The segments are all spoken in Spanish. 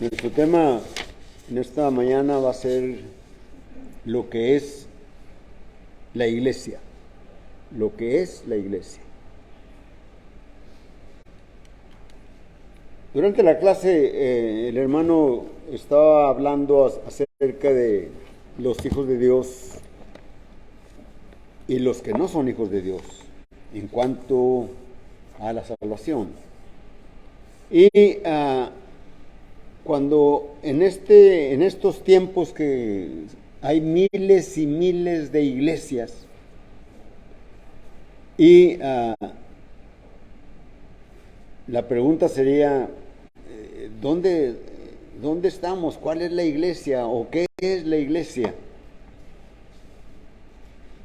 Nuestro tema en esta mañana va a ser lo que es la iglesia. Lo que es la iglesia. Durante la clase el hermano estaba hablando acerca de los hijos de Dios y los que no son hijos de Dios en cuanto a la salvación. Y cuando en estos tiempos que hay miles y miles de iglesias y la pregunta sería, ¿dónde estamos? ¿Cuál es la iglesia? ¿O qué es la iglesia?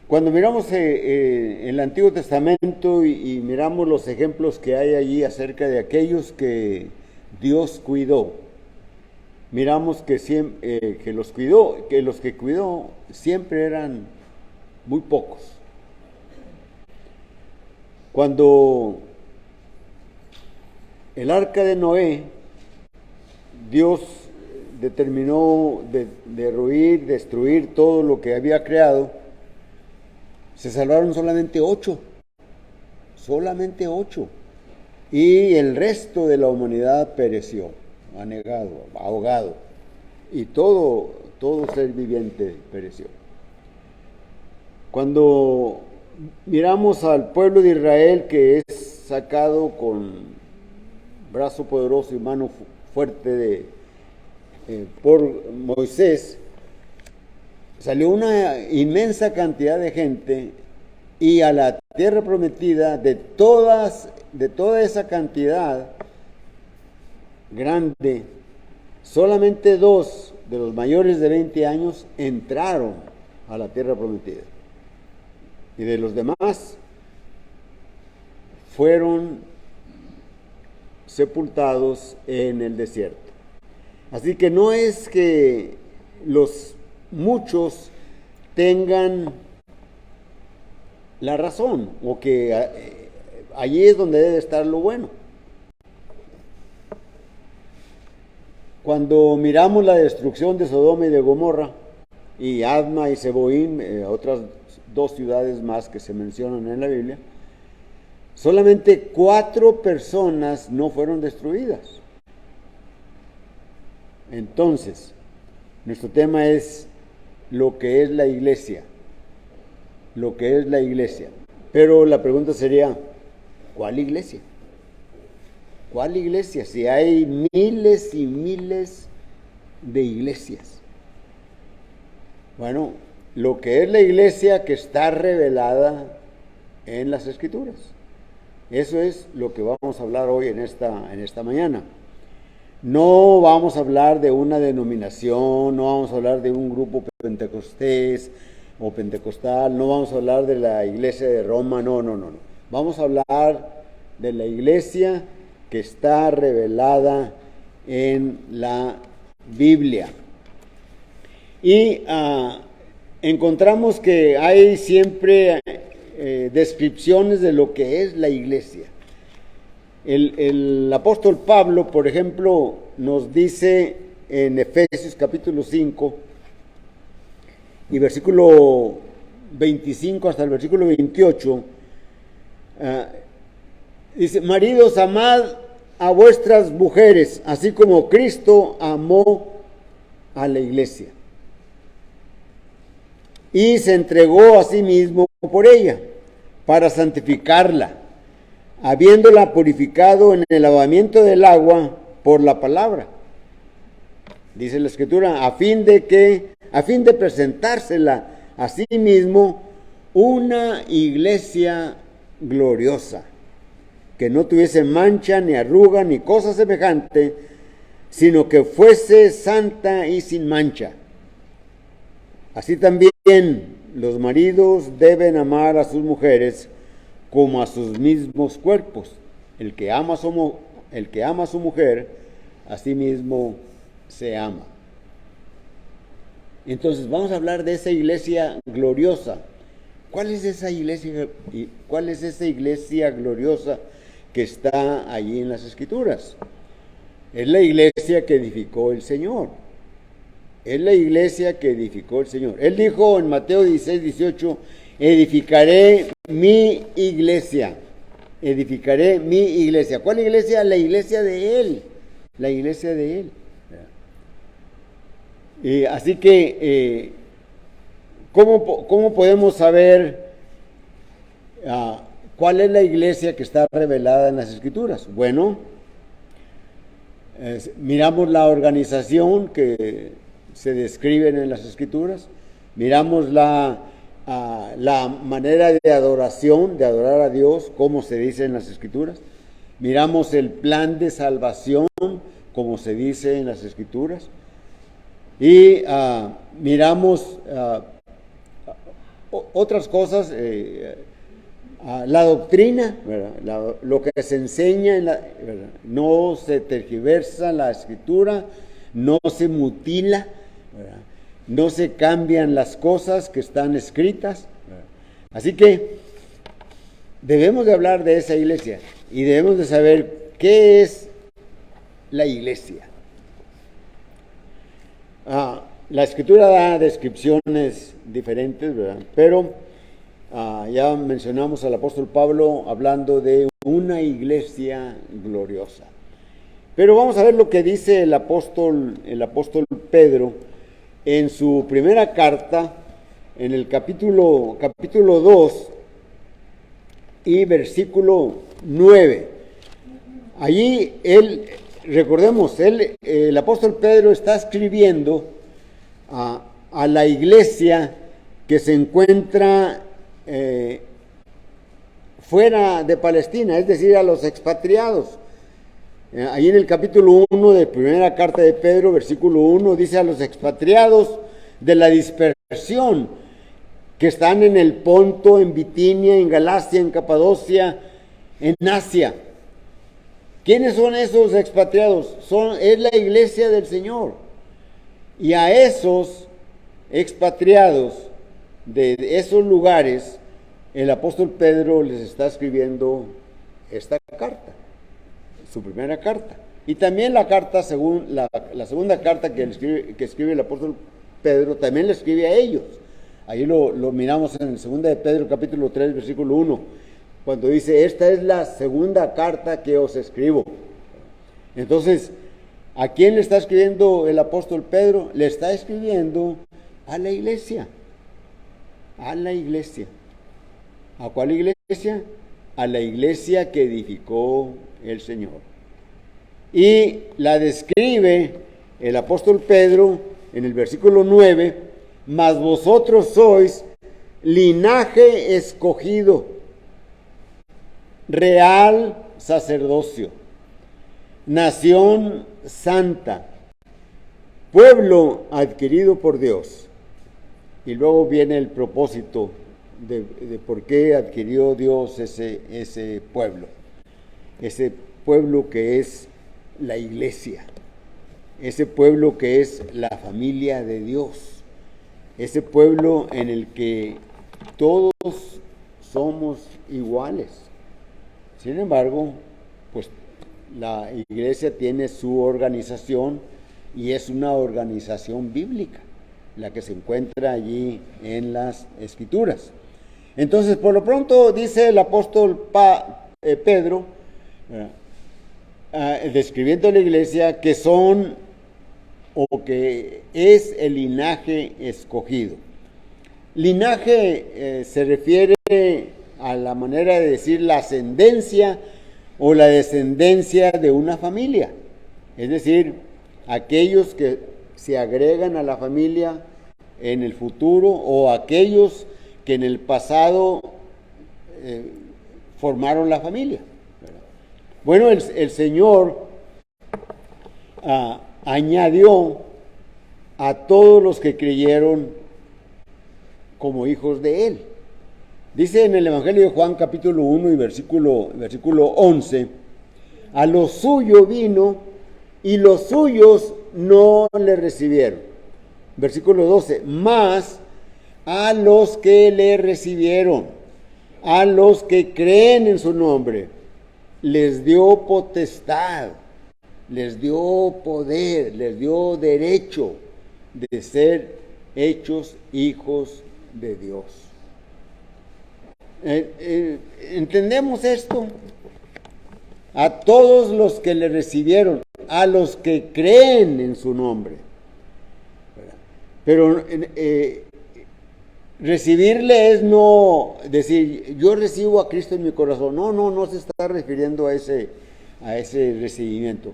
Cuando miramos el Antiguo Testamento y miramos los ejemplos que hay allí acerca de aquellos que Dios cuidó, miramos que los que cuidó siempre eran muy pocos. Cuando el arca de Noé, Dios determinó destruir todo lo que había creado, se salvaron solamente 8, y el resto de la humanidad pereció, anegado, ahogado, y todo ser viviente pereció. Cuando miramos al pueblo de Israel, que es sacado con brazo poderoso y mano fuerte por Moisés, salió una inmensa cantidad de gente, y a la tierra prometida, de toda esa cantidad grande, solamente 2 de los mayores de 20 años entraron a la tierra prometida. Y de los demás fueron sepultados en el desierto. Así que no es que los muchos tengan la razón, o que allí es donde debe estar lo bueno. Cuando miramos la destrucción de Sodoma y de Gomorra, y Adma y Zeboim, otras 2 ciudades más que se mencionan en la Biblia, solamente 4 personas no fueron destruidas. Entonces, nuestro tema es lo que es la iglesia. Lo que es la iglesia. Pero la pregunta sería, ¿cuál iglesia? ¿Cuál iglesia? Si hay miles y miles de iglesias. Bueno, lo que es la iglesia que está revelada en las Escrituras. Eso es lo que vamos a hablar hoy en esta mañana. No vamos a hablar de una denominación, no vamos a hablar de un grupo pentecostés o pentecostal, no vamos a hablar de la iglesia de Roma, no. Vamos a hablar de la iglesia que está revelada en la Biblia. Y encontramos que hay siempre descripciones de lo que es la iglesia. El apóstol Pablo, por ejemplo, nos dice en Efesios capítulo 5 y versículo 25 hasta el versículo 28, dice: maridos, amad a vuestras mujeres, así como Cristo amó a la iglesia y se entregó a sí mismo por ella, para santificarla, habiéndola purificado en el lavamiento del agua por la palabra. Dice la Escritura, a fin de presentársela a sí mismo una iglesia gloriosa, que no tuviese mancha, ni arruga, ni cosa semejante, sino que fuese santa y sin mancha. Así también los maridos deben amar a sus mujeres como a sus mismos cuerpos. El que ama a su mujer, a sí mismo se ama. Entonces vamos a hablar de esa iglesia gloriosa. ¿Cuál es esa iglesia gloriosa que está allí en las Escrituras? Es la iglesia que edificó el Señor. Es la iglesia que edificó el Señor. Él dijo en Mateo 16:18, edificaré mi iglesia. Edificaré mi iglesia. ¿Cuál iglesia? La iglesia de Él. La iglesia de Él. Así que, ¿cómo podemos saber cuál es la iglesia que está revelada en las Escrituras? Bueno, miramos la organización que se describe en las Escrituras, miramos la manera de adoración, de adorar a Dios, como se dice en las Escrituras, miramos el plan de salvación, como se dice en las Escrituras, y miramos otras cosas, la doctrina, lo que se enseña, no se tergiversa la Escritura, no se mutila, no se cambian las cosas que están escritas. Así que debemos de hablar de esa iglesia y debemos de saber qué es la iglesia. La Escritura da descripciones diferentes, ¿verdad? Pero ya mencionamos al apóstol Pablo hablando de una iglesia gloriosa. Pero vamos a ver lo que dice el apóstol Pedro en su primera carta, en el capítulo 2 y versículo 9. Allí recordemos, el apóstol Pedro está escribiendo a la iglesia que se encuentra fuera de Palestina, es decir, a los expatriados. Ahí en el capítulo 1 de primera carta de Pedro, versículo 1, dice a los expatriados de la dispersión que están en el Ponto, en Bitinia, en Galacia, en Capadocia, en Asia. ¿Quiénes son esos expatriados? Es la iglesia del Señor. Y a esos expatriados de esos lugares, el apóstol Pedro les está escribiendo esta carta, su primera carta. Y también la carta, la segunda carta que escribe el apóstol Pedro, también le escribe a ellos. Ahí lo miramos en el 2 de Pedro, capítulo 3, versículo 1, cuando dice, esta es la segunda carta que os escribo. Entonces, ¿a quién le está escribiendo el apóstol Pedro? Le está escribiendo a la iglesia. A la iglesia. ¿A cuál iglesia? A la iglesia que edificó el Señor. Y la describe el apóstol Pedro en el versículo 9, mas vosotros sois linaje escogido, real sacerdocio, nación santa, pueblo adquirido por Dios. Y luego viene el propósito de por qué adquirió Dios ese pueblo que es la iglesia, ese pueblo que es la familia de Dios, ese pueblo en el que todos somos iguales. Sin embargo, pues la iglesia tiene su organización y es una organización bíblica, la que se encuentra allí en las Escrituras. Entonces, por lo pronto, dice el apóstol Pedro, describiendo a la iglesia, que son o que es el linaje escogido. Linaje se refiere a la manera de decir la ascendencia o la descendencia de una familia, es decir, aquellos que se agregan a la familia en el futuro o aquellos que en el pasado formaron la familia. Bueno, el Señor añadió a todos los que creyeron como hijos de Él. Dice en el Evangelio de Juan capítulo 1 y versículo 11, a lo suyo vino y los suyos no le recibieron. Versículo 12, mas a los que le recibieron, a los que creen en su nombre, les dio potestad les dio poder, les dio derecho de ser hechos hijos de Dios. ¿Entendemos esto? A todos los que le recibieron, a los que creen en su nombre. Pero recibirle es no decir, yo recibo a Cristo en mi corazón. No se está refiriendo a ese recibimiento.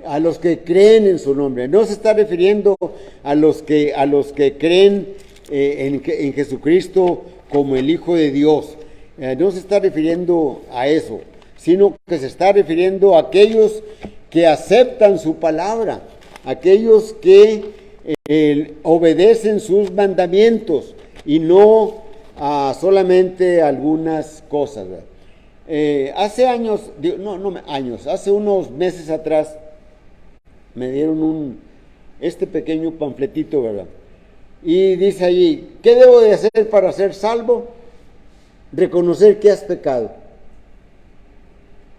A los que creen en su nombre. No se está refiriendo a los que creen en Jesucristo como el Hijo de Dios. No se está refiriendo a eso, sino que se está refiriendo a aquellos que aceptan su palabra, aquellos que obedecen sus mandamientos y no solamente algunas cosas. Hace años, hace unos meses atrás, me dieron este pequeño panfletito, ¿verdad? Y dice allí, ¿qué debo de hacer para ser salvo? Reconocer que has pecado.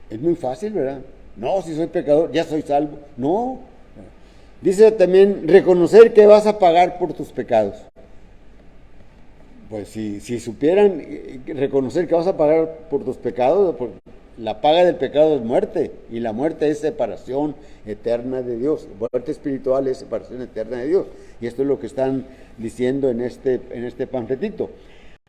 Es muy fácil, ¿verdad? No, si soy pecador, ya soy salvo. No. Dice también, reconocer que vas a pagar por tus pecados. Pues si supieran reconocer que vas a pagar por tus pecados, la paga del pecado es muerte, y la muerte es separación eterna de Dios. Muerte espiritual es separación eterna de Dios. Y esto es lo que están diciendo en este panfletito.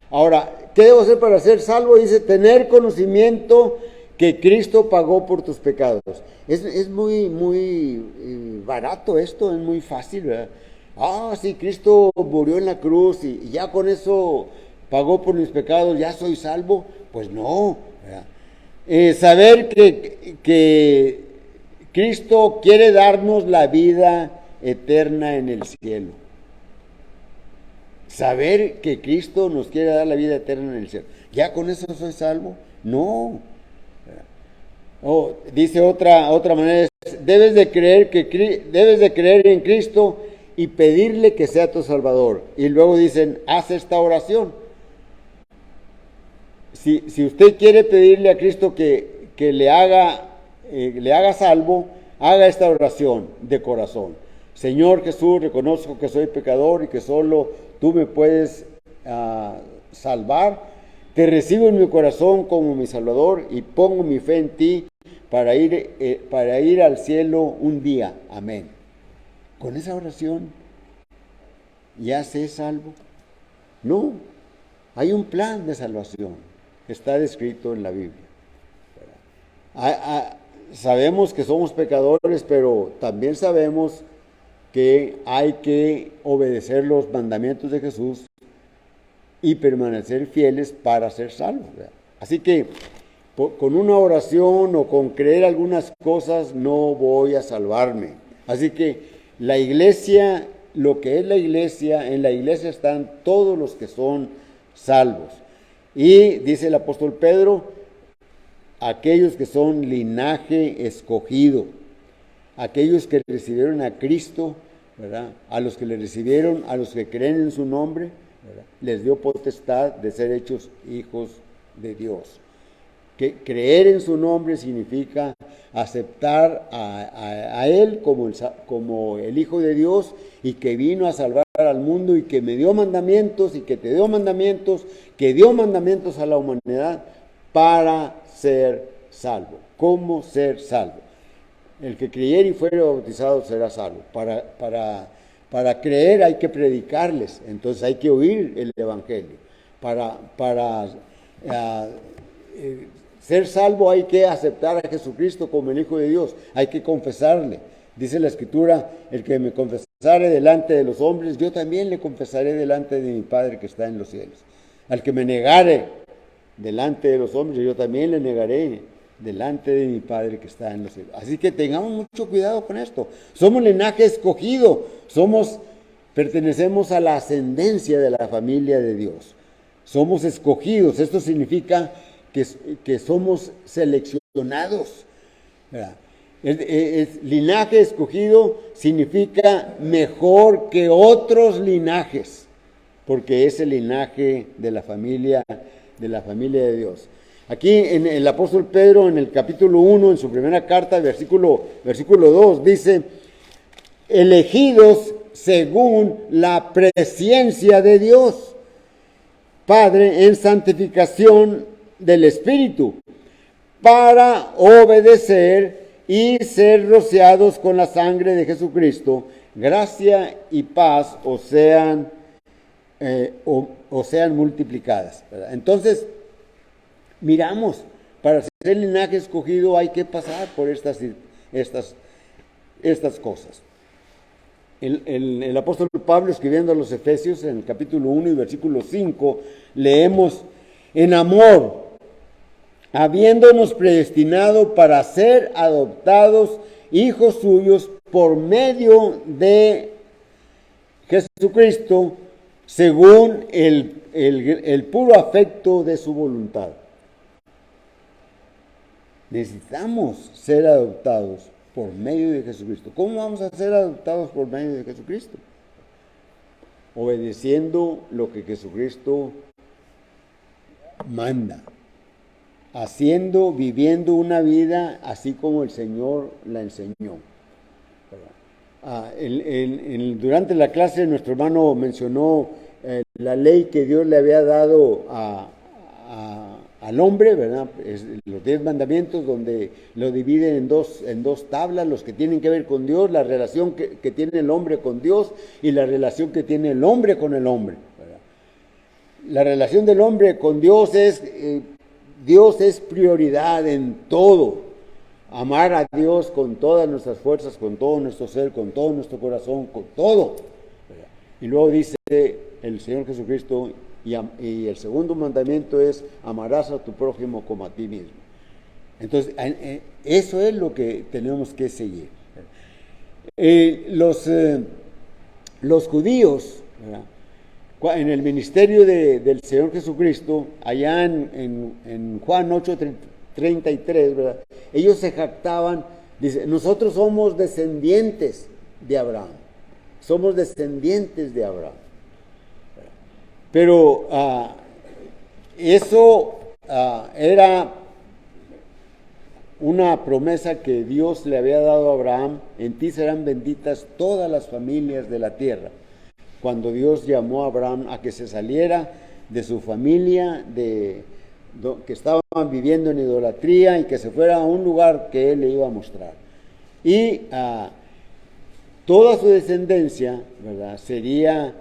Ahora, ¿qué debo hacer para ser salvo? Dice, tener conocimiento que Cristo pagó por tus pecados. Es muy barato esto, es muy fácil, ¿verdad? Sí, Cristo murió en la cruz y ya con eso pagó por mis pecados, ya soy salvo. Pues no, ¿verdad? Saber que Cristo quiere darnos la vida eterna en el cielo. Saber que Cristo nos quiere dar la vida eterna en el cielo. ¿Ya con eso soy salvo? No. Dice otra manera, debes de creer en Cristo y pedirle que sea tu Salvador. Y luego dicen, haz esta oración. Si usted quiere pedirle a Cristo que le haga salvo, haga esta oración de corazón. Señor Jesús, reconozco que soy pecador y que solo tú me puedes salvar. Te recibo en mi corazón como mi Salvador y pongo mi fe en ti para ir al cielo un día. Amén. Con esa oración, ¿ya sé salvo? No, hay un plan de salvación que está descrito en la Biblia. Sabemos que somos pecadores, pero también sabemos que hay que obedecer los mandamientos de Jesús y permanecer fieles para ser salvos, ¿verdad? Así que con una oración o con creer algunas cosas no voy a salvarme. Así que la iglesia, lo que es la iglesia, en la iglesia están todos los que son salvos. Y dice el apóstol Pedro, aquellos que son linaje escogido, aquellos que recibieron a Cristo, ¿verdad? A los que le recibieron, a los que creen en su nombre, ¿verdad? Les dio potestad de ser hechos hijos de Dios. Que creer en su nombre significa aceptar a Él como el Hijo de Dios y que vino a salvar al mundo y que me dio mandamientos y que te dio mandamientos, que dio mandamientos a la humanidad para ser salvo. ¿Cómo ser salvo? El que creyere y fuere bautizado será salvo. Para creer hay que predicarles, entonces hay que oír el Evangelio. Para ser salvo hay que aceptar a Jesucristo como el Hijo de Dios, hay que confesarle. Dice la Escritura, el que me confesare delante de los hombres, yo también le confesaré delante de mi Padre que está en los cielos. Al que me negare delante de los hombres, yo también le negaré delante de mi Padre que está en los cielos. Así que tengamos mucho cuidado con esto. Somos linaje escogido, pertenecemos a la ascendencia de la familia de Dios. Somos escogidos, esto significa que somos seleccionados, ¿verdad? Linaje escogido significa mejor que otros linajes, porque es el linaje de la familia de Dios. Aquí en el apóstol Pedro, en el capítulo 1, en su primera carta, versículo 2, dice, elegidos según la presciencia de Dios, Padre, en santificación del Espíritu, para obedecer y ser rociados con la sangre de Jesucristo, gracia y paz os sean multiplicadas, ¿verdad? Entonces, miramos, para ser linaje escogido hay que pasar por estas cosas. El apóstol Pablo, escribiendo a los Efesios, en el capítulo 1 y versículo 5, leemos, en amor, habiéndonos predestinado para ser adoptados hijos suyos por medio de Jesucristo, según el puro afecto de su voluntad. Necesitamos ser adoptados por medio de Jesucristo. ¿Cómo vamos a ser adoptados por medio de Jesucristo? Obedeciendo lo que Jesucristo manda, viviendo una vida así como el Señor la enseñó. Durante la clase nuestro hermano mencionó la ley que Dios le había dado al hombre, ¿verdad? Los 10 mandamientos, donde lo dividen en dos tablas, los que tienen que ver con Dios, la relación que tiene el hombre con Dios y la relación que tiene el hombre con el hombre, ¿verdad? La relación del hombre con Dios es prioridad en todo. Amar a Dios con todas nuestras fuerzas, con todo nuestro ser, con todo nuestro corazón, con todo, ¿verdad? Y luego dice el Señor Jesucristo, y el segundo mandamiento es, amarás a tu prójimo como a ti mismo. Entonces, eso es lo que tenemos que seguir. Los judíos, ¿verdad?, en el ministerio del Señor Jesucristo, allá en Juan 8:33, ¿verdad?, ellos se jactaban, dice, nosotros somos descendientes de Abraham, somos descendientes de Abraham. Pero eso era una promesa que Dios le había dado a Abraham, en ti serán benditas todas las familias de la tierra. Cuando Dios llamó a Abraham a que se saliera de su familia, que estaban viviendo en idolatría, y que se fuera a un lugar que Él le iba a mostrar. Y toda su descendencia, ¿verdad?, sería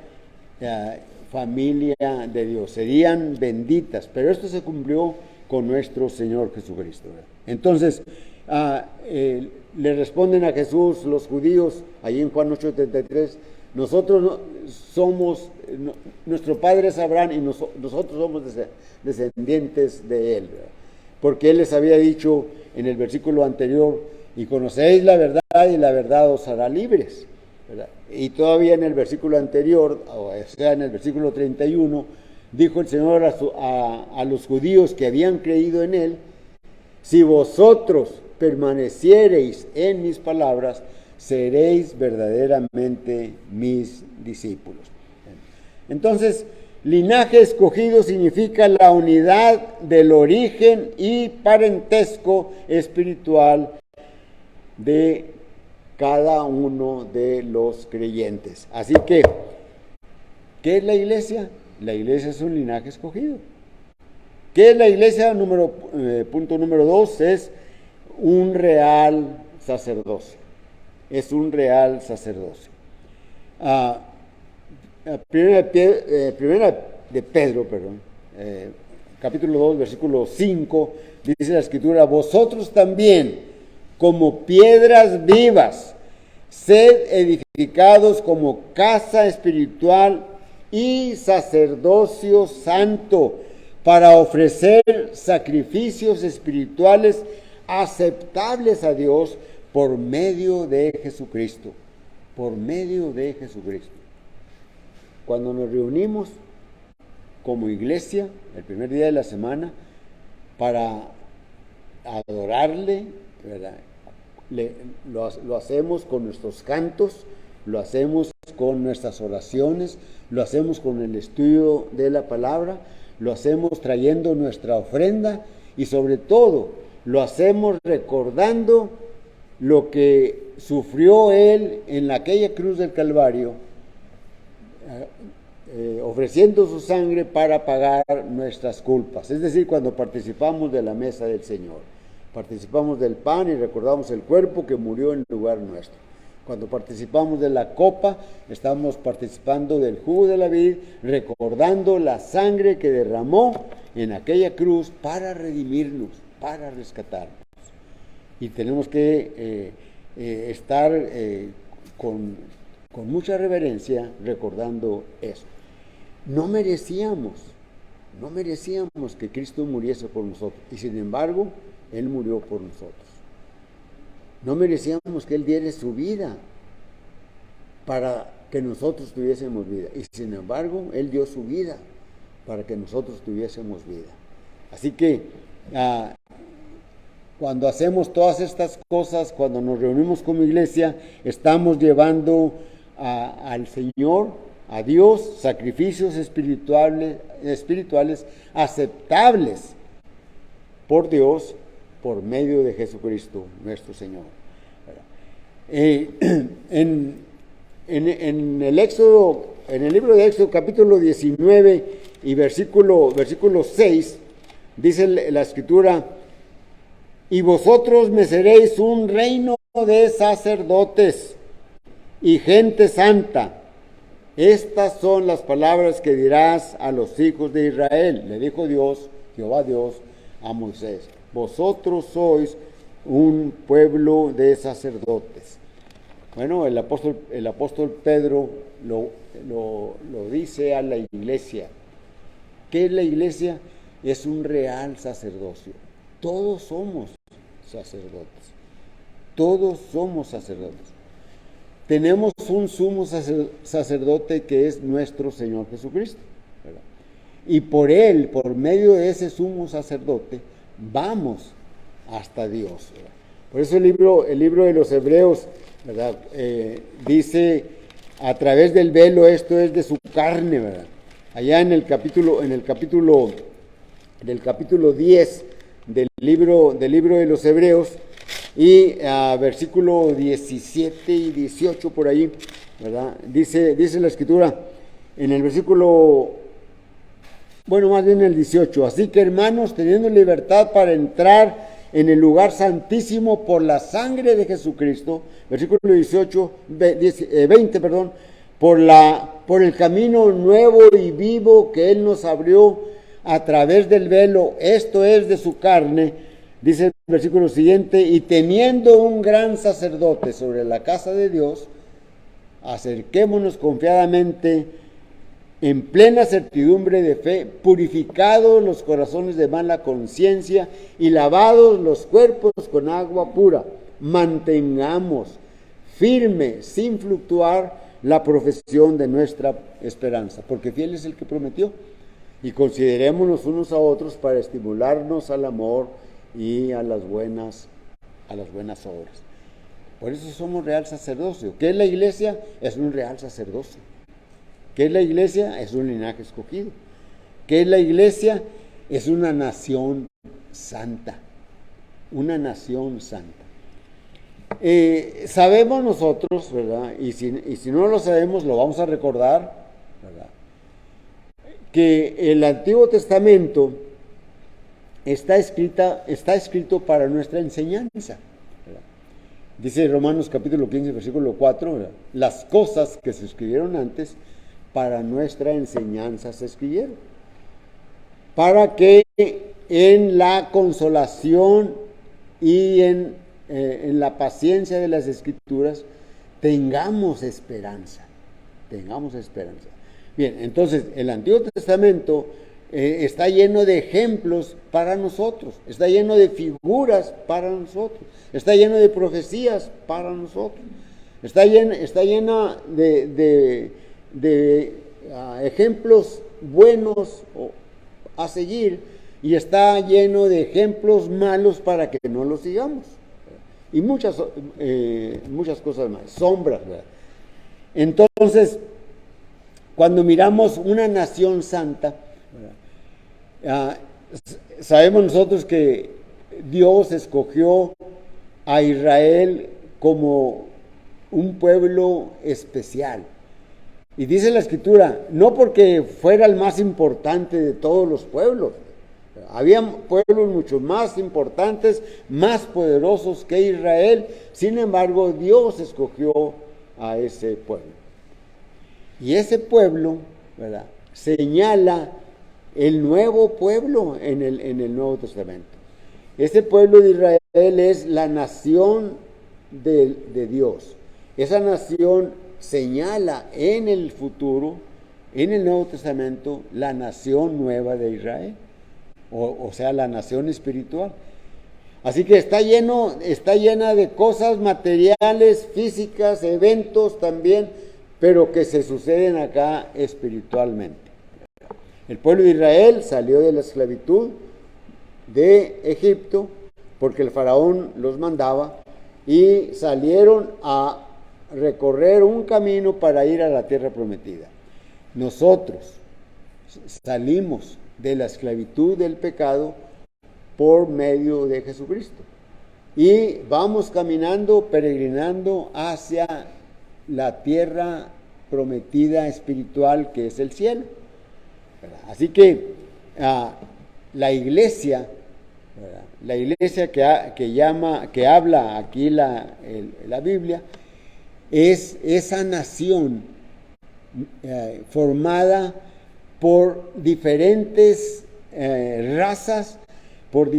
familia de Dios, serían benditas, pero esto se cumplió con nuestro Señor Jesucristo, ¿verdad? Entonces, le responden a Jesús los judíos, ahí en Juan 8:33, nosotros nuestro padre es Abraham y nosotros somos descendientes de él, ¿verdad? Porque él les había dicho en el versículo anterior, y conocéis la verdad y la verdad os hará libres, ¿verdad? Y todavía en el versículo anterior, o sea, en el versículo 31, dijo el Señor a los judíos que habían creído en Él, si vosotros permaneciereis en mis palabras, seréis verdaderamente mis discípulos. Entonces, linaje escogido significa la unidad del origen y parentesco espiritual de cada uno de los creyentes. Así que, ¿qué es la iglesia? La iglesia es un linaje escogido. ¿Qué es la iglesia? Punto número 2, es un real sacerdocio. Es un real sacerdocio. Primera de Pedro, capítulo 2, versículo 5, dice la Escritura, vosotros también, como piedras vivas, sed edificados como casa espiritual y sacerdocio santo, para ofrecer sacrificios espirituales aceptables a Dios por medio de Jesucristo. Por medio de Jesucristo. Cuando nos reunimos como iglesia, el primer día de la semana, para adorarle, ¿verdad?, lo hacemos con nuestros cantos, lo hacemos con nuestras oraciones, lo hacemos con el estudio de la palabra, lo hacemos trayendo nuestra ofrenda y sobre todo lo hacemos recordando lo que sufrió Él en aquella cruz del Calvario, ofreciendo su sangre para pagar nuestras culpas. Es decir, cuando participamos de la mesa del Señor, participamos del pan y recordamos el cuerpo que murió en lugar nuestro. Cuando participamos de la copa, estamos participando del jugo de la vid, recordando la sangre que derramó en aquella cruz para redimirnos, para rescatarnos. Y tenemos que estar con mucha reverencia recordando eso. No merecíamos que Cristo muriese por nosotros, y sin embargo, Él murió por nosotros. No merecíamos que Él diera su vida para que nosotros tuviésemos vida, y sin embargo, Él dio su vida para que nosotros tuviésemos vida. Así que, cuando hacemos todas estas cosas, cuando nos reunimos como iglesia, estamos llevando al Señor, a Dios, sacrificios espirituales aceptables por Dios, por medio de Jesucristo, nuestro Señor. En el Éxodo, en el libro de Éxodo, capítulo 19 y versículo 6, dice la Escritura: y vosotros me seréis un reino de sacerdotes y gente santa. Estas son las palabras que dirás a los hijos de Israel. Le dijo Dios, Jehová Dios, a Moisés: vosotros sois un pueblo de sacerdotes. Bueno, el apóstol Pedro lo dice a la iglesia. ¿Qué es la iglesia? Es un real sacerdocio. Todos somos sacerdotes. Todos somos sacerdotes. Tenemos un sumo sacerdote que es nuestro Señor Jesucristo, ¿verdad? Y por Él, por medio de ese sumo sacerdote, vamos hasta Dios, ¿verdad? Por eso el libro de los Hebreos, ¿verdad? Dice: a través del velo esto es de su carne, ¿verdad? Allá en el capítulo 10 del libro de los Hebreos, y versículo 17 y 18 por ahí, ¿verdad? Dice la Escritura en el versículo, más bien el 18: así que, hermanos, teniendo libertad para entrar en el lugar santísimo por la sangre de Jesucristo, versículo 20, por el camino nuevo y vivo que Él nos abrió a través del velo, esto es de su carne. Dice el versículo siguiente: y teniendo un gran sacerdote sobre la casa de Dios, acerquémonos confiadamente en plena certidumbre de fe, purificados los corazones de mala conciencia y lavados los cuerpos con agua pura. Mantengamos firme, sin fluctuar, la profesión de nuestra esperanza, porque fiel es el que prometió. Y considerémonos unos a otros para estimularnos al amor y a las buenas obras. Por eso somos real sacerdocio. ¿Qué es la iglesia? Es un real sacerdocio. ¿Qué es la iglesia? Es un linaje escogido. ¿Qué es la iglesia? Es una nación santa. Una nación santa. Sabemos nosotros, ¿verdad? Y si no lo sabemos, lo vamos a recordar, ¿verdad? Que el Antiguo Testamento está escrito para nuestra enseñanza, ¿verdad? Dice Romanos capítulo 15, versículo 4, ¿verdad? Las cosas que se escribieron antes, para nuestra enseñanza se escribieron, para que en la consolación y en la paciencia de las Escrituras tengamos esperanza. Bien, entonces el Antiguo Testamento está lleno de ejemplos para nosotros, está lleno de figuras para nosotros, está lleno de profecías para nosotros, está llena de ejemplos buenos a seguir, y está lleno de ejemplos malos para que no los sigamos, y muchas cosas más, sombras, ¿verdad? Entonces, cuando miramos una nación santa, ¿verdad? Ah, sabemos nosotros que Dios escogió a Israel como un pueblo especial. Y dice la Escritura, no porque fuera el más importante de todos los pueblos. Había pueblos mucho más importantes, más poderosos que Israel. Sin embargo, Dios escogió a ese pueblo. Y ese pueblo, ¿verdad?, señala el nuevo pueblo en el Nuevo Testamento. Ese pueblo de Israel es la nación de Dios. Esa nación señala en el futuro, en el Nuevo Testamento, la nación nueva de Israel, o sea, la nación espiritual. Así que está llena de cosas materiales, físicas, eventos también, pero que se suceden acá espiritualmente. El pueblo de Israel salió de la esclavitud de Egipto porque el faraón los mandaba y salieron a recorrer un camino para ir a la tierra prometida. Nosotros salimos de la esclavitud del pecado por medio de Jesucristo y vamos caminando, peregrinando hacia la tierra prometida espiritual que es el cielo. Así que la iglesia, ¿verdad?, la iglesia que habla aquí la Biblia, es esa nación formada por diferentes razas, por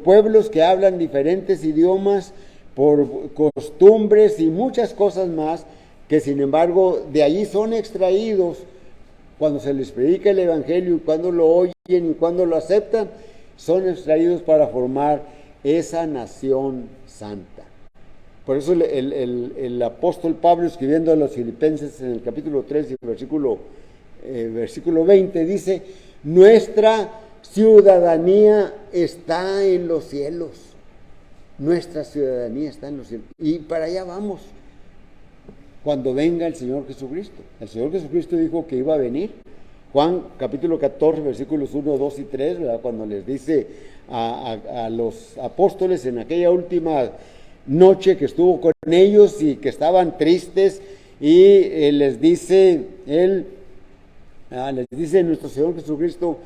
pueblos que hablan diferentes idiomas, por costumbres y muchas cosas más, que sin embargo de allí son extraídos cuando se les predica el Evangelio y cuando lo oyen y cuando lo aceptan, son extraídos para formar esa nación santa. Por eso el apóstol Pablo, escribiendo a los filipenses en el capítulo 3 y versículo 20, dice: nuestra ciudadanía está en los cielos. Nuestra ciudadanía está en los cielos. Y para allá vamos cuando venga el Señor Jesucristo. El Señor Jesucristo dijo que iba a venir. Juan capítulo 14, versículos 1, 2 y 3, ¿verdad?, cuando les dice a los apóstoles en aquella última noche que estuvo con ellos y que estaban tristes, y les dice nuestro Señor Jesucristo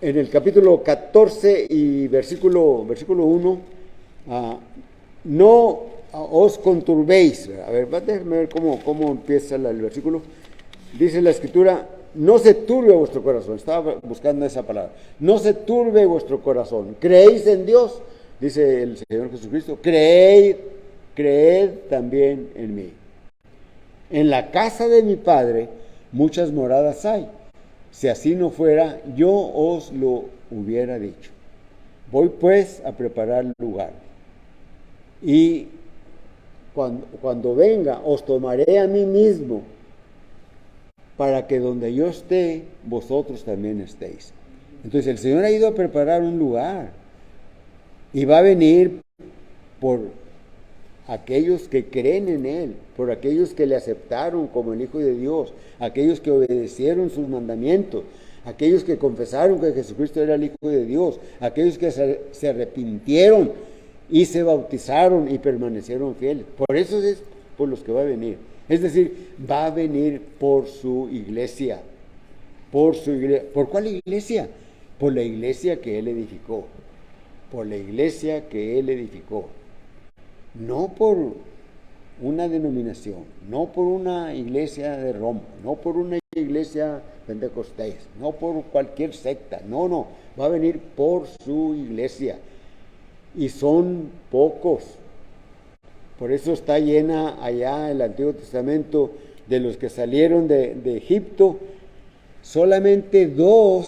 en el capítulo 14 y versículo 1, no os conturbéis. A ver, déjenme ver cómo empieza el versículo. Dice la Escritura: no se turbe vuestro corazón. Estaba buscando esa palabra. No se turbe vuestro corazón. ¿Creéis en Dios?, dice el Señor Jesucristo. Creed también en mí. En la casa de mi Padre muchas moradas hay. Si así no fuera, yo os lo hubiera dicho. Voy pues a preparar lugar. Y cuando venga, os tomaré a mí mismo, para que donde yo esté, vosotros también estéis. Entonces el Señor ha ido a preparar un lugar y va a venir por aquellos que creen en Él, por aquellos que le aceptaron como el Hijo de Dios, aquellos que obedecieron sus mandamientos, aquellos que confesaron que Jesucristo era el Hijo de Dios, aquellos que se arrepintieron y se bautizaron y permanecieron fieles. Por eso es por los que va a venir. Es decir, va a venir por su iglesia. ¿Por cuál iglesia? Por la iglesia que Él edificó. Por la iglesia que Él edificó. No por una denominación, no por una iglesia de Roma, no por una iglesia pentecostés, no por cualquier secta. No, va a venir por su iglesia. Y son pocos. Por eso está llena allá el Antiguo Testamento de los que salieron de Egipto. Solamente 2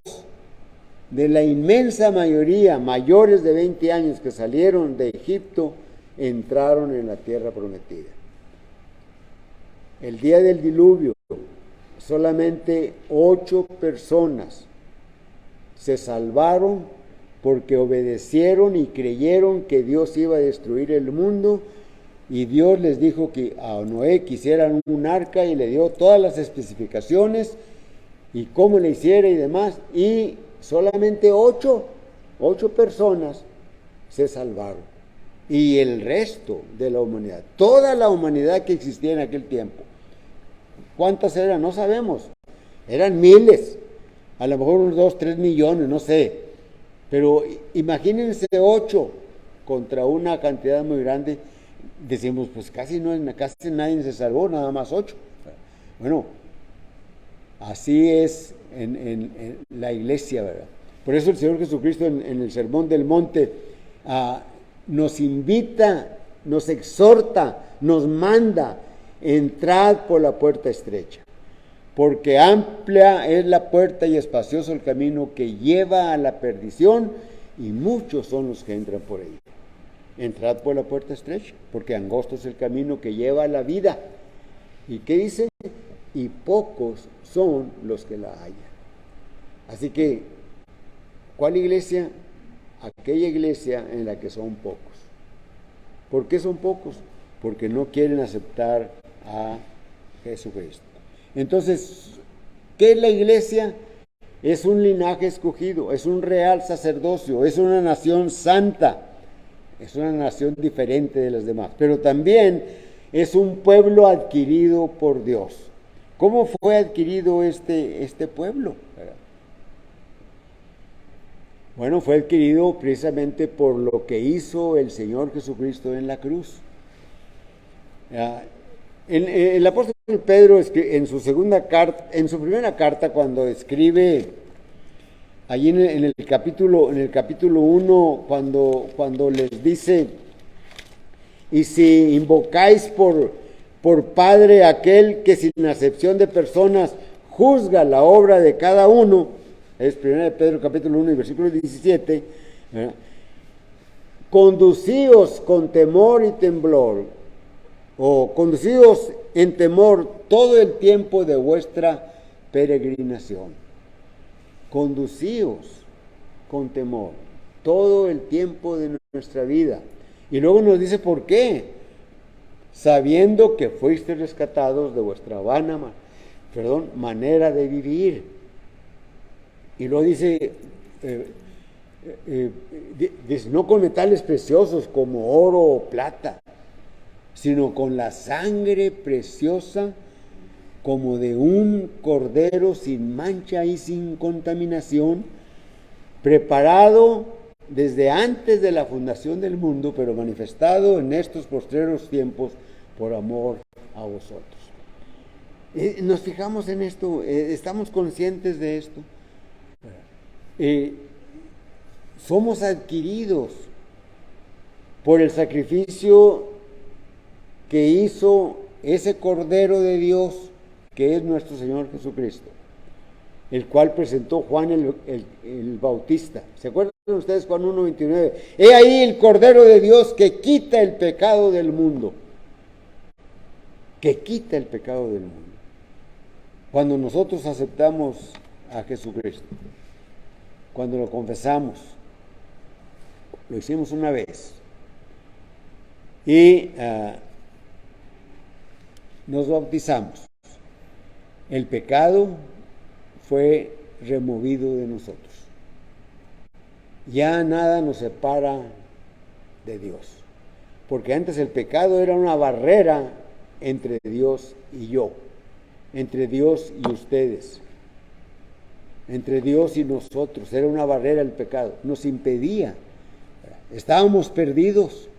de la inmensa mayoría, mayores de 20 años, que salieron de Egipto, entraron en la tierra prometida. El día del diluvio, solamente 8 personas se salvaron porque obedecieron y creyeron que Dios iba a destruir el mundo. Y Dios les dijo que a Noé quisieran un arca y le dio todas las especificaciones, y cómo le hiciera y demás, y solamente ocho personas se salvaron. Y el resto de la humanidad, toda la humanidad que existía en aquel tiempo, ¿cuántas eran? No sabemos. Eran miles, a lo mejor unos 2, 3 millones, no sé. Pero imagínense 8 contra una cantidad muy grande. Decimos, pues casi nadie se salvó, nada más 8. Bueno, así es en la iglesia, ¿verdad? Por eso el Señor Jesucristo en el Sermón del Monte nos invita, nos exhorta, nos manda: entrad por la puerta estrecha, porque amplia es la puerta y espacioso el camino que lleva a la perdición, y muchos son los que entran por ella. Entrad por la puerta estrecha, porque angosto es el camino que lleva a la vida. ¿Y qué dice? Y pocos son los que la hallan. Así que, ¿cuál iglesia? Aquella iglesia en la que son pocos. ¿Por qué son pocos? Porque no quieren aceptar a Jesucristo. Entonces, ¿qué es la iglesia? Es un linaje escogido, es un real sacerdocio, es una nación santa, es una nación diferente de las demás, pero también es un pueblo adquirido por Dios. ¿Cómo fue adquirido este pueblo? Bueno, fue adquirido precisamente por lo que hizo el Señor Jesucristo en la cruz. El apóstol Pedro en su primera carta, cuando escribe allí en el capítulo 1, cuando les dice: y si invocáis por Padre aquel que sin acepción de personas juzga la obra de cada uno, es 1 Pedro capítulo 1 y versículo 17, ¿verdad? Conducíos con temor y temblor, o conducíos en temor todo el tiempo de vuestra peregrinación. Conducíos con temor todo el tiempo de nuestra vida. Y luego nos dice por qué: sabiendo que fuisteis rescatados de vuestra vana manera de vivir. Y luego dice, no con metales preciosos como oro o plata, sino con la sangre preciosa como de un cordero sin mancha y sin contaminación, preparado desde antes de la fundación del mundo, pero manifestado en estos postreros tiempos por amor a vosotros. Nos fijamos en esto, estamos conscientes de esto. Somos adquiridos por el sacrificio que hizo ese Cordero de Dios, que es nuestro Señor Jesucristo, el cual presentó Juan el Bautista. ¿Se acuerdan ustedes Juan 1:29? He ahí el Cordero de Dios que quita el pecado del mundo. Que quita el pecado del mundo. Cuando nosotros aceptamos a Jesucristo, cuando lo confesamos, lo hicimos una vez, y nos bautizamos, el pecado fue removido de nosotros. Ya nada nos separa de Dios, porque antes el pecado era una barrera entre Dios y yo, entre Dios y ustedes, entre Dios y nosotros. Era una barrera el pecado, nos impedía. Estábamos perdidos.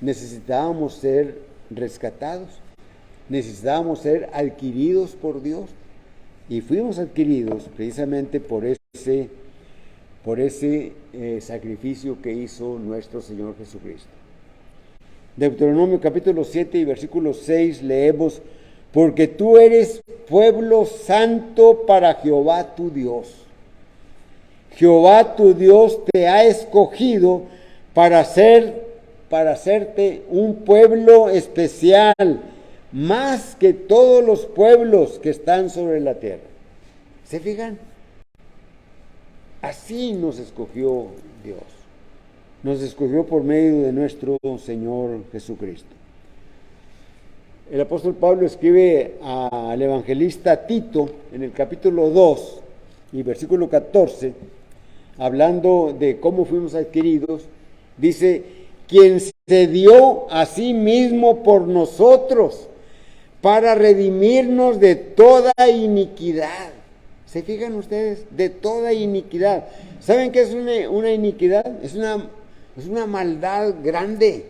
Necesitábamos ser rescatados, necesitábamos ser adquiridos por Dios, y fuimos adquiridos precisamente por ese sacrificio que hizo nuestro Señor Jesucristo. Deuteronomio capítulo 7 y versículo 6 leemos: porque tú eres pueblo santo para Jehová tu Dios. Jehová tu Dios te ha escogido para hacerte un pueblo especial, más que todos los pueblos que están sobre la tierra. ¿Se fijan? Así nos escogió Dios. Nos escogió por medio de nuestro Señor Jesucristo. el apóstol Pablo escribe al evangelista Tito en el capítulo 2 y versículo 14, hablando de cómo fuimos adquiridos, dice, quien se dio a sí mismo por nosotros para redimirnos de toda iniquidad. ¿Se fijan ustedes? De toda iniquidad. ¿Saben qué es una iniquidad? Es una maldad grande.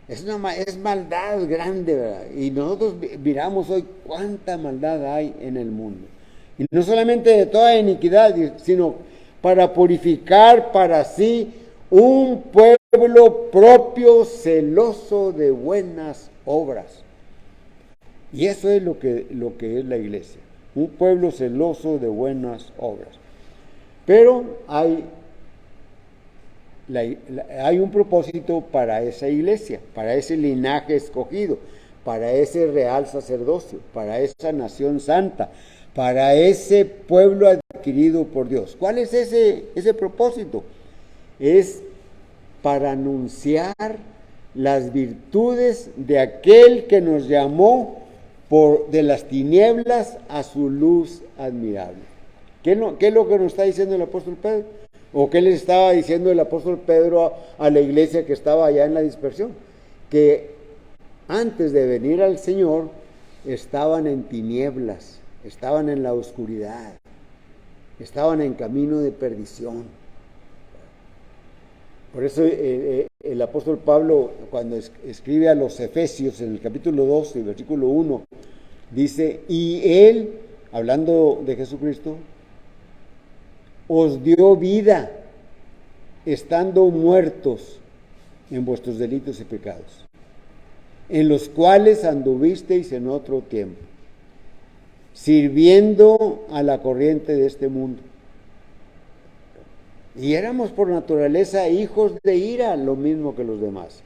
Es maldad grande, ¿verdad? Y nosotros miramos hoy cuánta maldad hay en el mundo. Y no solamente de toda iniquidad, sino para purificar para sí un pueblo propio, celoso de buenas obras. Y eso es lo que es la iglesia. Un pueblo celoso de buenas obras. Pero hay un propósito para esa iglesia, para ese linaje escogido, para ese real sacerdocio, para esa nación santa, para ese pueblo adquirido por Dios. ¿Cuál es ese propósito? Es para anunciar las virtudes de aquel que nos llamó de las tinieblas a su luz admirable. ¿Qué es lo que nos está diciendo el apóstol Pedro? ¿O qué les estaba diciendo el apóstol Pedro a la iglesia que estaba allá en la dispersión? Que antes de venir al Señor estaban en tinieblas, estaban en la oscuridad, estaban en camino de perdición. Por eso el apóstol Pablo, cuando escribe a los Efesios en el capítulo 2 y versículo 1, dice, y Él, hablando de Jesucristo, os dio vida, estando muertos en vuestros delitos y pecados, en los cuales anduvisteis en otro tiempo, sirviendo a la corriente de este mundo. Y éramos por naturaleza hijos de ira, lo mismo que los demás.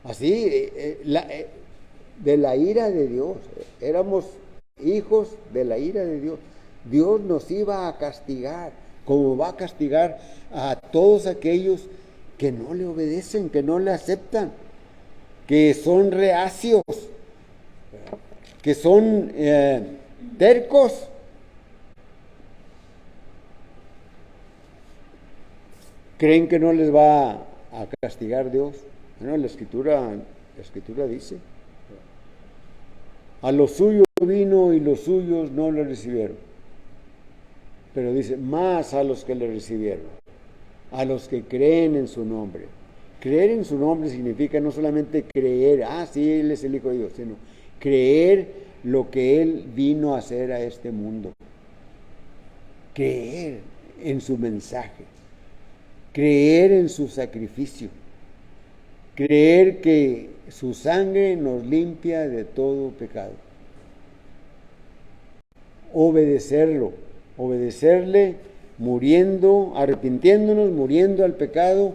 Así, de la ira de Dios. Éramos hijos de la ira de Dios. Dios nos iba a castigar, como va a castigar a todos aquellos que no le obedecen, que no le aceptan, que son reacios, que son tercos. ¿Creen que no les va a castigar Dios? Bueno, la escritura dice, a lo suyo vino y los suyos no le recibieron. Pero dice, más a los que le recibieron, a los que creen en su nombre. Creer en su nombre significa no solamente creer, sí, Él es el Hijo de Dios, sino creer lo que Él vino a hacer a este mundo. Creer en su mensaje. Creer en su sacrificio, creer que su sangre nos limpia de todo pecado. Obedecerle, muriendo, arrepintiéndonos, muriendo al pecado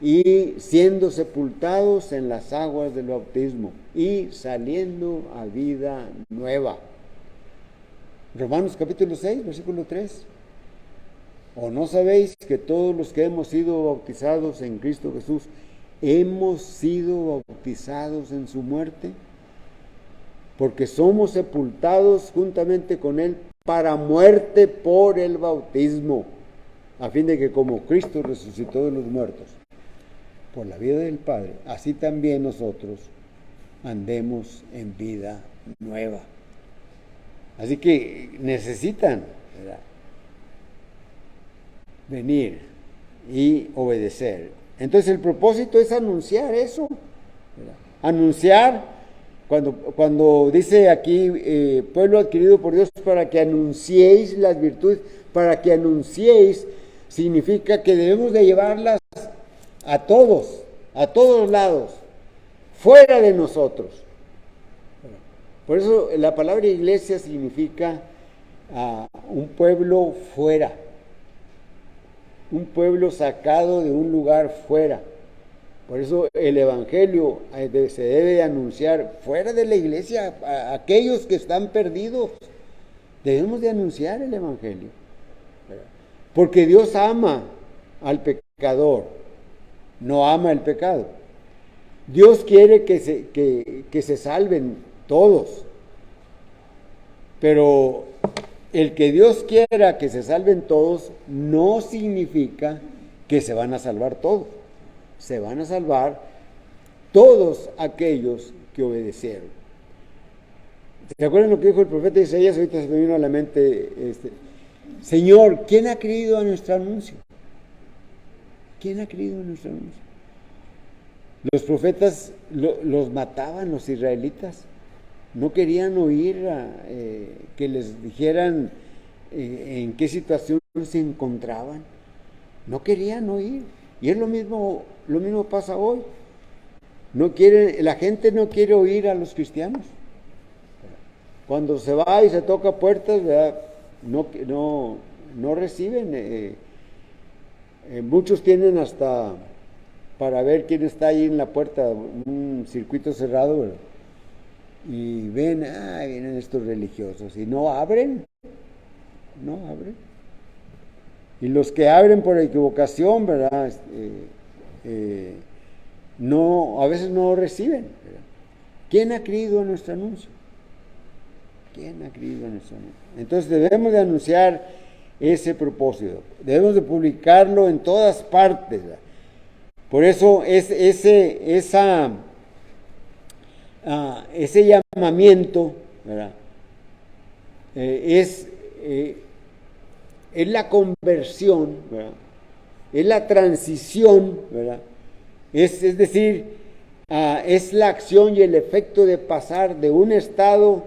y siendo sepultados en las aguas del bautismo y saliendo a vida nueva. Romanos capítulo 6, versículo 3. ¿O no sabéis que todos los que hemos sido bautizados en Cristo Jesús, hemos sido bautizados en su muerte? Porque somos sepultados juntamente con Él para muerte por el bautismo, a fin de que como Cristo resucitó de los muertos por la vida del Padre, así también nosotros andemos en vida nueva. Así que necesitan, ¿verdad?, venir y obedecer. Entonces el propósito es anunciar eso, ¿verdad? Anunciar, cuando dice aquí pueblo adquirido por Dios, para que anunciéis las virtudes, para que anunciéis, significa que debemos de llevarlas a todos lados, fuera de nosotros. Por eso la palabra iglesia significa un pueblo fuera, un pueblo sacado de un lugar fuera. Por eso el evangelio se debe anunciar fuera de la iglesia, a aquellos que están perdidos. Debemos de anunciar el evangelio, porque Dios ama al pecador, no ama el pecado. Dios quiere que se salven todos, pero el que Dios quiera que se salven todos no significa que se van a salvar todos. Se van a salvar todos aquellos que obedecieron. ¿Se acuerdan lo que dijo el profeta Isaías? Ahorita se me vino a la mente, Señor, ¿quién ha creído a nuestro anuncio? ¿Quién ha creído a nuestro anuncio? Los profetas los mataban los israelitas. No querían oír que les dijeran en qué situación se encontraban. No querían oír. Y es lo mismo pasa hoy. La gente no quiere oír a los cristianos. Cuando se va y se toca puertas, ¿verdad? No reciben. Muchos tienen hasta para ver quién está ahí en la puerta, un circuito cerrado, ¿verdad? Y ven, vienen estos religiosos, y no abren. Y los que abren por equivocación, ¿verdad? A veces no reciben, ¿verdad? ¿Quién ha creído en nuestro anuncio? ¿Quién ha creído en nuestro anuncio? Entonces debemos de anunciar ese propósito, debemos de publicarlo en todas partes, ¿verdad? Por eso ese llamamiento, ¿verdad? Es la conversión, ¿verdad? Es la transición, ¿verdad? Es decir, es la acción y el efecto de pasar de un estado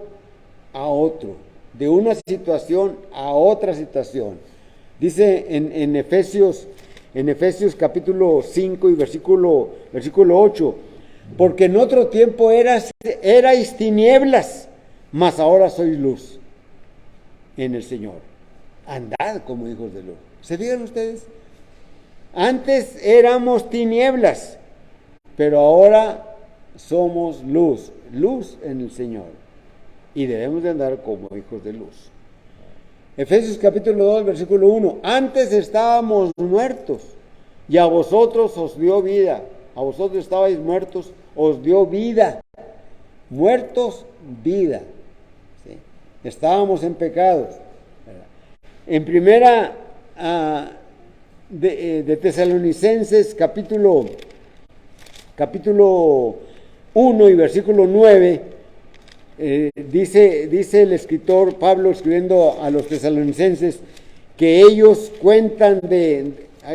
a otro, de una situación a otra situación. Dice en Efesios capítulo 5 y versículo 8, porque en otro tiempo erais tinieblas, mas ahora sois luz en el Señor. Andad como hijos de luz. ¿Se fijan ustedes? Antes éramos tinieblas, pero ahora somos luz en el Señor. Y debemos de andar como hijos de luz. Efesios capítulo 2, versículo 1. Antes estábamos muertos y a vosotros os dio vida. A vosotros estabais muertos, os dio vida. Muertos, vida. ¿Sí? Estábamos en pecados. En primera de Tesalonicenses capítulo 1 y versículo 9, dice el escritor Pablo, escribiendo a los tesalonicenses, que ellos cuentan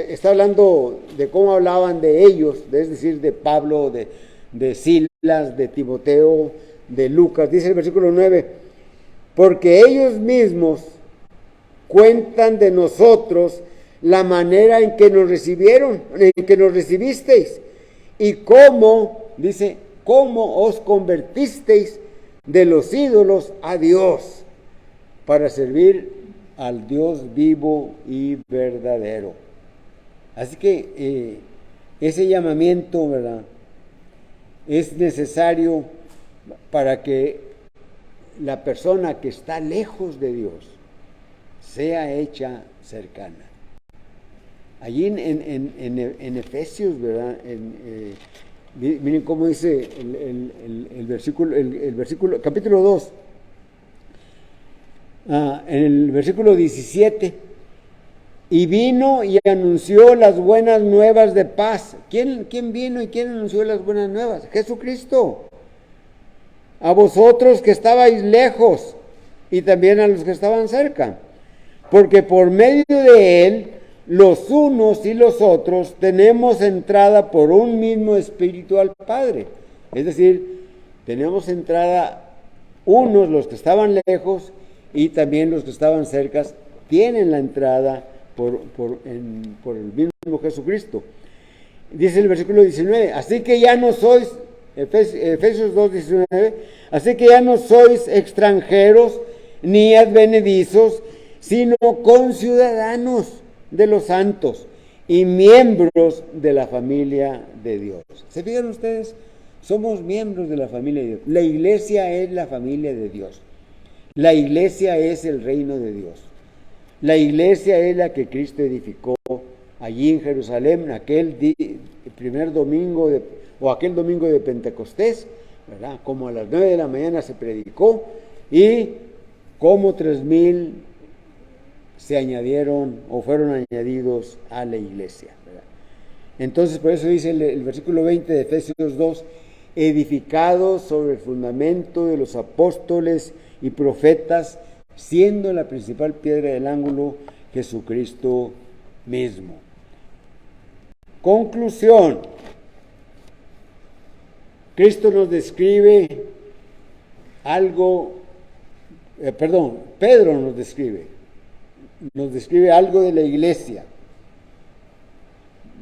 está hablando de cómo hablaban de ellos, es decir, de Pablo, de Silas, de Timoteo, de Lucas. Dice el versículo 9, porque ellos mismos cuentan de nosotros la manera en que nos recibieron, en que nos recibisteis, y cómo os convertisteis de los ídolos a Dios, para servir al Dios vivo y verdadero. Así que ese llamamiento, ¿verdad?, es necesario para que la persona que está lejos de Dios sea hecha cercana. Allí en Efesios, ¿verdad? Miren cómo dice el versículo, capítulo 2, en el versículo 17, y vino y anunció las buenas nuevas de paz. ¿Quién vino y quién anunció las buenas nuevas? Jesucristo. A vosotros que estabais lejos y también a los que estaban cerca, porque por medio de él los unos y los otros tenemos entrada por un mismo espíritu al Padre. Es decir, tenemos entrada unos, los que estaban lejos, y también los que estaban cerca tienen la entrada por el mismo Jesucristo. Dice el versículo 19, así que ya no sois, Efesios 2, 19, así que ya no sois extranjeros ni advenedizos, sino conciudadanos de los santos y miembros de la familia de Dios. ¿Se fijan ustedes? Somos miembros de la familia de Dios. La iglesia es la familia de Dios. La iglesia es el reino de Dios. La iglesia es la que Cristo edificó allí en Jerusalén, aquel primer domingo o aquel domingo de Pentecostés, ¿verdad? Como a las 9 de la mañana se predicó y como 3,000 se añadieron o fueron añadidos a la iglesia, ¿verdad? Entonces, por eso dice el versículo 20 de Efesios 2, edificados sobre el fundamento de los apóstoles y profetas, siendo la principal piedra del ángulo Jesucristo mismo. Conclusión. Cristo nos describe algo, Pedro nos describe algo de la iglesia.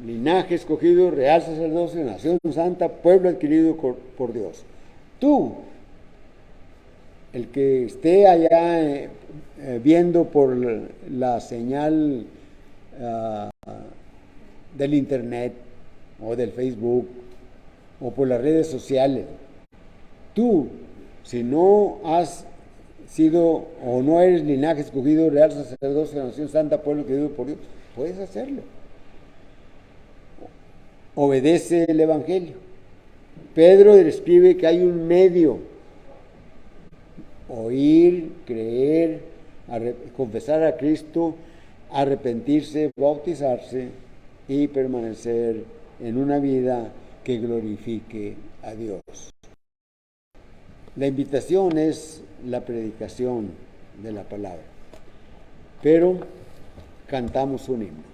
Linaje escogido, real sacerdocio, nación santa, pueblo adquirido por Dios. Tú, el que esté allá viendo por la señal del internet o del Facebook o por las redes sociales, tú, si no has sido o no eres linaje escogido, real sacerdocio, nación santa, pueblo adquirido por Dios, puedes hacerlo. Obedece el Evangelio. Pedro describe que hay un medio: oír, creer, confesar a Cristo, arrepentirse, bautizarse y permanecer en una vida que glorifique a Dios. La invitación es la predicación de la palabra, pero cantamos un himno.